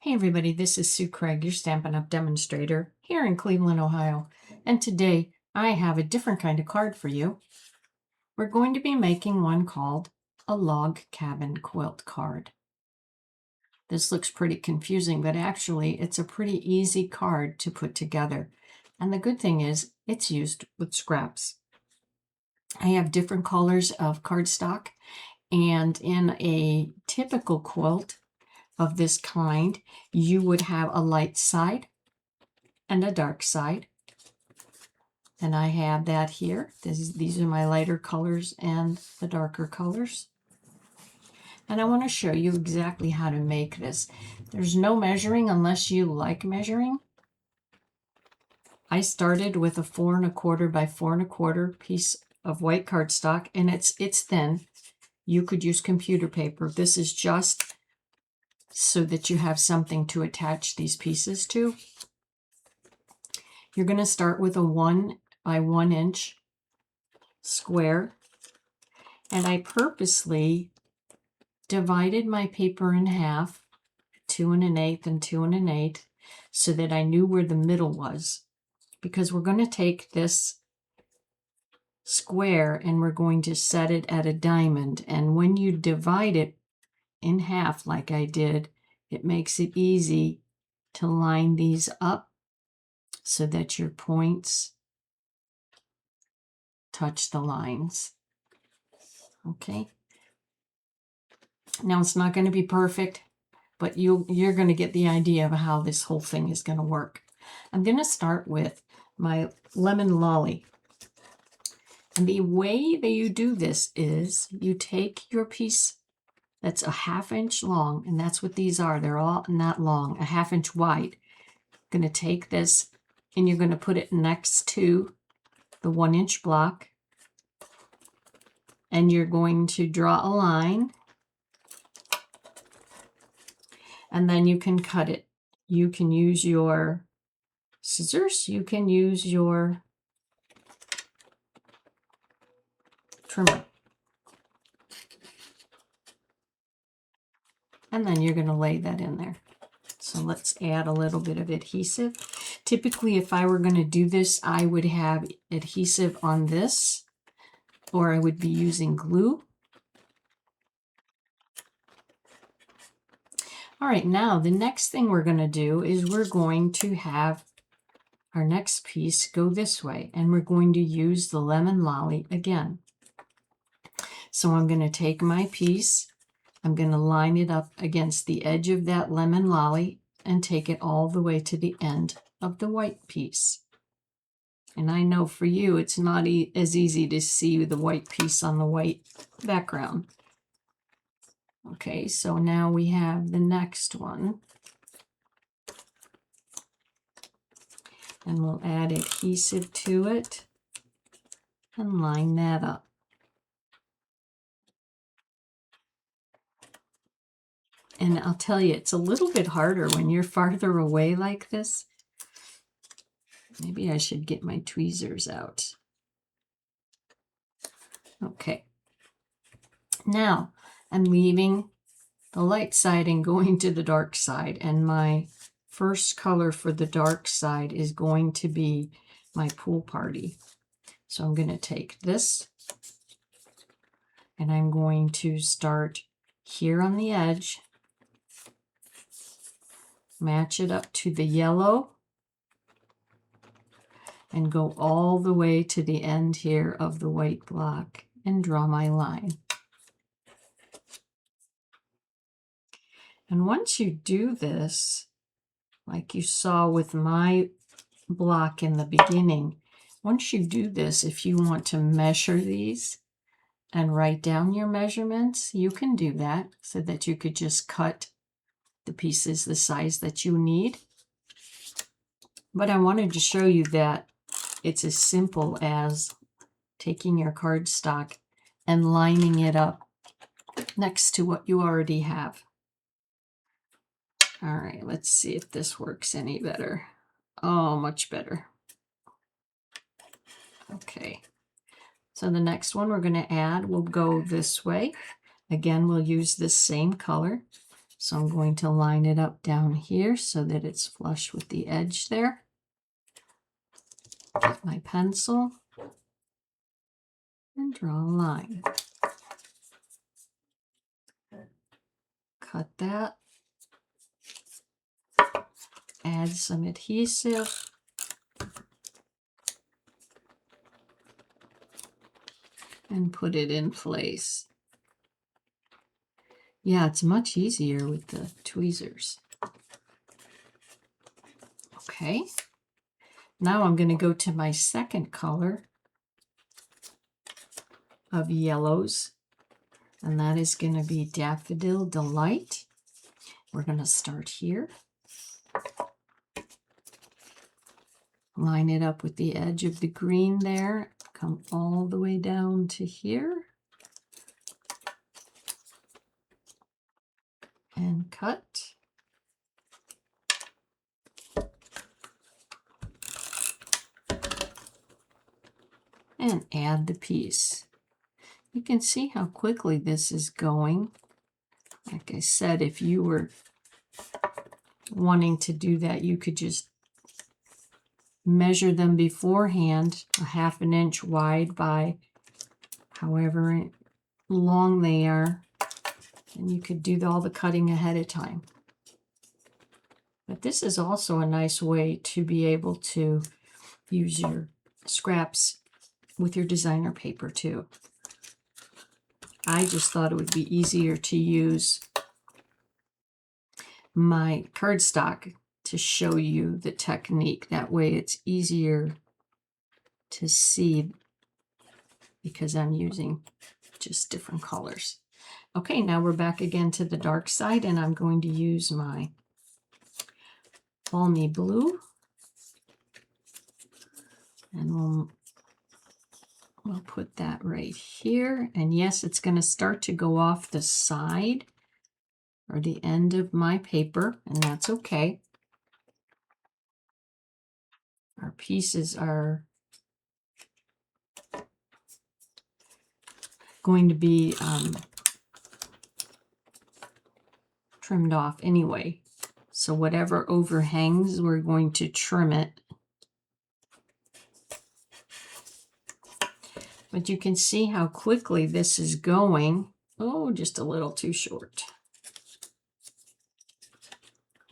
Hey everybody, this is Sue Craig, your Stampin' Up! Demonstrator here in Cleveland, Ohio. And today I have a different kind of card for you. We're going to be making one called a Log Cabin Quilt Card. This looks pretty confusing, but actually it's a pretty easy card to put together. And the good thing is it's used with scraps. I have different colors of cardstock, and in a typical quilt of this kind, you would have a light side and a dark side. And I have that here. These are my lighter colors and the darker colors. And I want to show you exactly how to make this. There's no measuring unless you like measuring. I started with a 4 1/4 by 4 1/4 piece of white cardstock, and it's thin. You could use computer paper. This is just so that you have something to attach these pieces to. You're going to start with a 1 by 1 inch square, and I purposely divided my paper in half, 2 1/8 and 2 1/8, so that I knew where the middle was, because we're going to take this square and we're going to set it at a diamond. And when you divide it in half like I did, it makes it easy to line these up so that your points touch the lines. Okay. Now it's not going to be perfect, but you're going to get the idea of how this whole thing is going to work. I'm going to start with my lemon lolly. And the way that you do this is you take your piece that's a 1/2 inch long, and that's what these are. They're all not long, a 1/2 inch wide. You're going to take this and you're going to put it next to the 1 inch block, and you're going to draw a line, and then you can cut it. You can use your scissors, you can use your trimmer. And then you're going to lay that in there. So let's add a little bit of adhesive. Typically, if I were going to do this, I would have adhesive on this, or I would be using glue. All right, now the next thing we're going to do is we're going to have our next piece go this way, and we're going to use the lemon lolly again. So I'm going to take my piece, I'm going to line it up against the edge of that lemon lolly and take it all the way to the end of the white piece. And I know for you it's not as easy to see the white piece on the white background. Okay, so now we have the next one. And we'll add adhesive to it and line that up. And I'll tell you, it's a little bit harder when you're farther away like this. Maybe I should get my tweezers out. Okay. Now I'm leaving the light side and going to the dark side. And my first color for the dark side is going to be my pool party. So I'm going to take this and I'm going to start here on the edge, match it up to the yellow, and go all the way to the end here of the white block and draw my line. And once you do this, like you saw with my block in the beginning, once you do this, if you want to measure these and write down your measurements, you can do that so that you could just cut the pieces the size that you need. But I wanted to show you that it's as simple as taking your cardstock and lining it up next to what you already have. All right, let's see if this works any better. Oh, much better. Okay, so the next one we're going to add will go this way. Again, we'll use this same color. So I'm going to line it up down here so that it's flush with the edge there. Get my pencil and draw a line. Cut that. Add some adhesive. And put it in place. Yeah, it's much easier with the tweezers. Okay. Now I'm going to go to my second color of yellows, and that is going to be Daffodil Delight. We're going to start here. Line it up with the edge of the green there. Come all the way down to here. And cut. And add the piece. You can see how quickly this is going. Like I said, if you were wanting to do that, you could just measure them beforehand, a ½ inch wide by however long they are, and you could do all the cutting ahead of time. But this is also a nice way to be able to use your scraps with your designer paper too. I just thought it would be easier to use my cardstock to show you the technique. That way it's easier to see because I'm using just different colors. Okay, now we're back again to the dark side, and I'm going to use my balmy blue, and we'll put that right here. And yes, it's going to start to go off the side or the end of my paper, and that's okay. Our pieces are going to be trimmed off anyway. So whatever overhangs, we're going to trim it. But you can see how quickly this is going. Oh, just a little too short.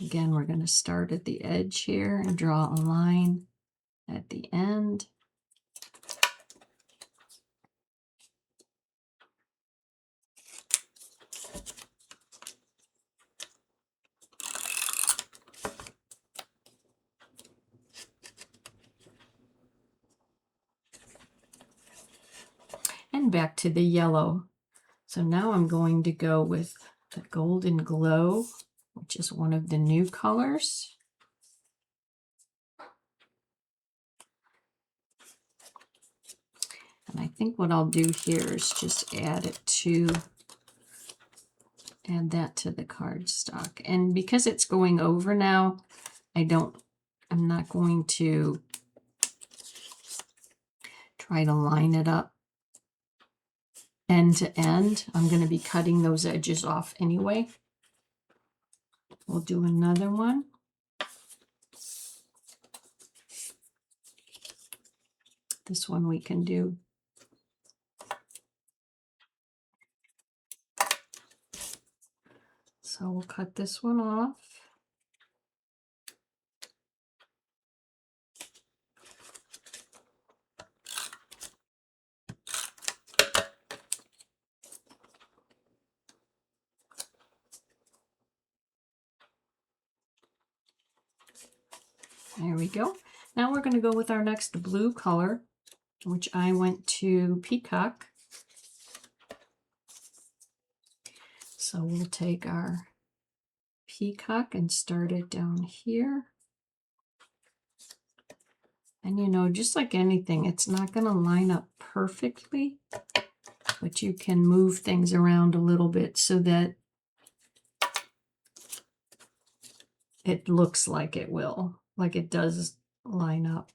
Again, we're going to start at the edge here and draw a line at the end. And back to the yellow. So now I'm going to go with the Golden Glow, which is one of the new colors. And I think what I'll do here is just add that to the cardstock. And because it's going over now, I'm not going to try to line it up end to end. I'm going to be cutting those edges off anyway. We'll do another one. This one we can do. So we'll cut this one off. There we go. Now we're going to go with our next blue color, which I went to Peacock. So we'll take our Peacock and start it down here. And you know, just like anything, it's not going to line up perfectly, but you can move things around a little bit so that it looks like it will, like it does line up.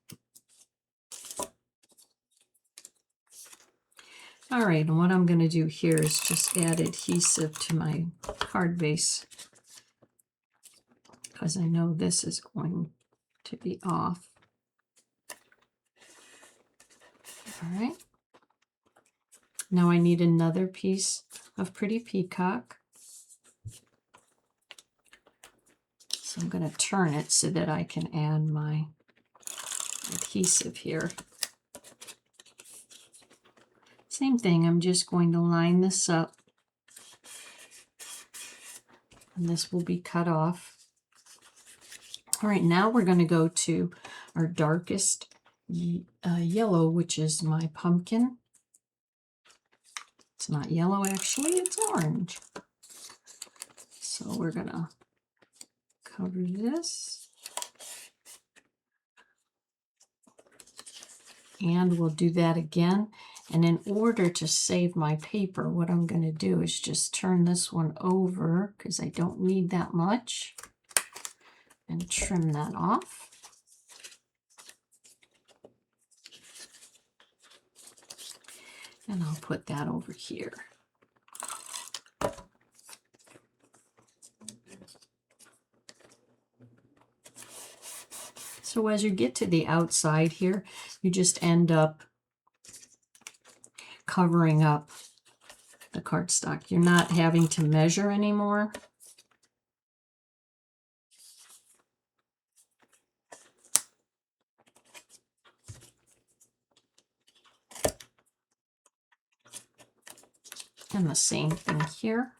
All right, and what I'm going to do here is just add adhesive to my card base because I know this is going to be off. All right. Now I need another piece of pretty peacock. So I'm going to turn it so that I can add my adhesive here. Same thing, I'm just going to line this up, and this will be cut off. All right, now we're going to go to our darkest yellow, which is my pumpkin. It's not yellow, actually, it's orange. So we're going to cover this. And we'll do that again. And in order to save my paper, what I'm going to do is just turn this one over, because I don't need that much, and trim that off. And I'll put that over here. So as you get to the outside here, you just end up covering up the cardstock. You're not having to measure anymore. And the same thing here.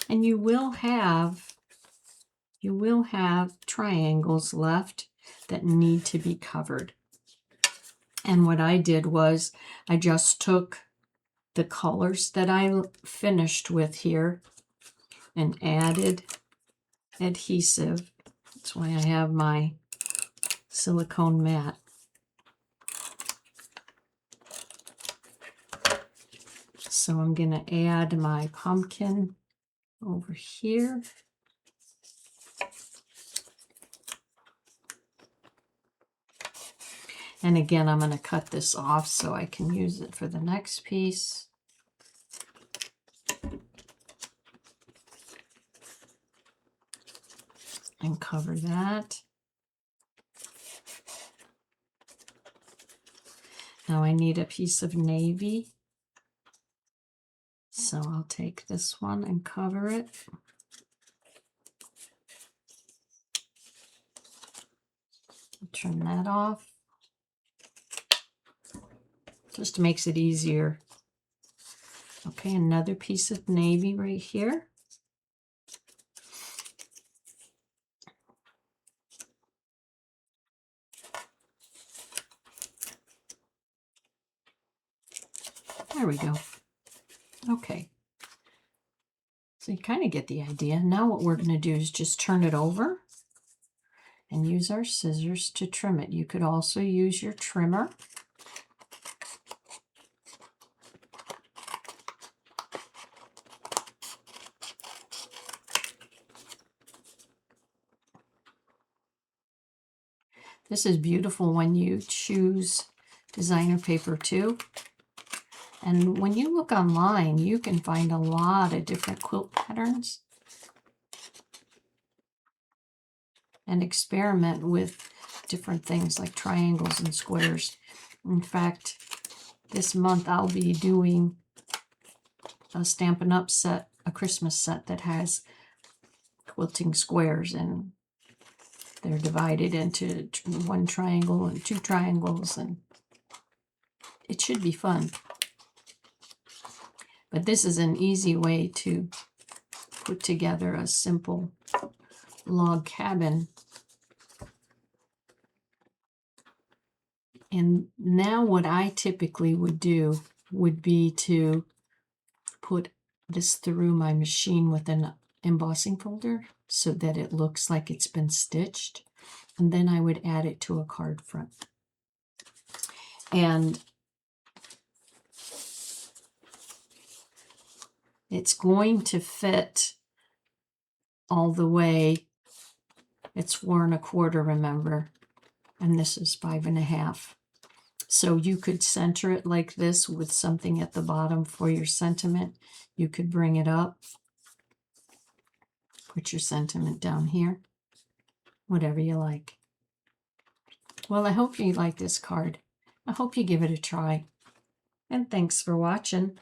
And you will have triangles left that need to be covered. And what I did was I just took the colors that I finished with here and added adhesive. That's why I have my silicone mat. So I'm going to add my pumpkin over here. And again, I'm going to cut this off so I can use it for the next piece. And cover that. Now I need a piece of navy. So I'll take this one and cover it. Trim that off. Just makes it easier. Okay, another piece of navy right here. There we go. Okay. So you kind of get the idea. Now what we're going to do is just turn it over and use our scissors to trim it. You could also use your trimmer. This is beautiful when you choose designer paper too. And when you look online, you can find a lot of different quilt patterns and experiment with different things like triangles and squares. In fact, this month I'll be doing a Stampin' Up set, a Christmas set that has quilting squares, and they're divided into one triangle and two triangles, and it should be fun. But this is an easy way to put together a simple log cabin. And now what I typically would do would be to put this through my machine with an embossing folder so that it looks like it's been stitched. And then I would add it to a card front. And it's going to fit all the way. It's 4 1/4, remember, and this is 5 1/2. So you could center it like this with something at the bottom for your sentiment. You could bring it up, put your sentiment down here. Whatever you like. Well, I hope you like this card. I hope you give it a try. And thanks for watching.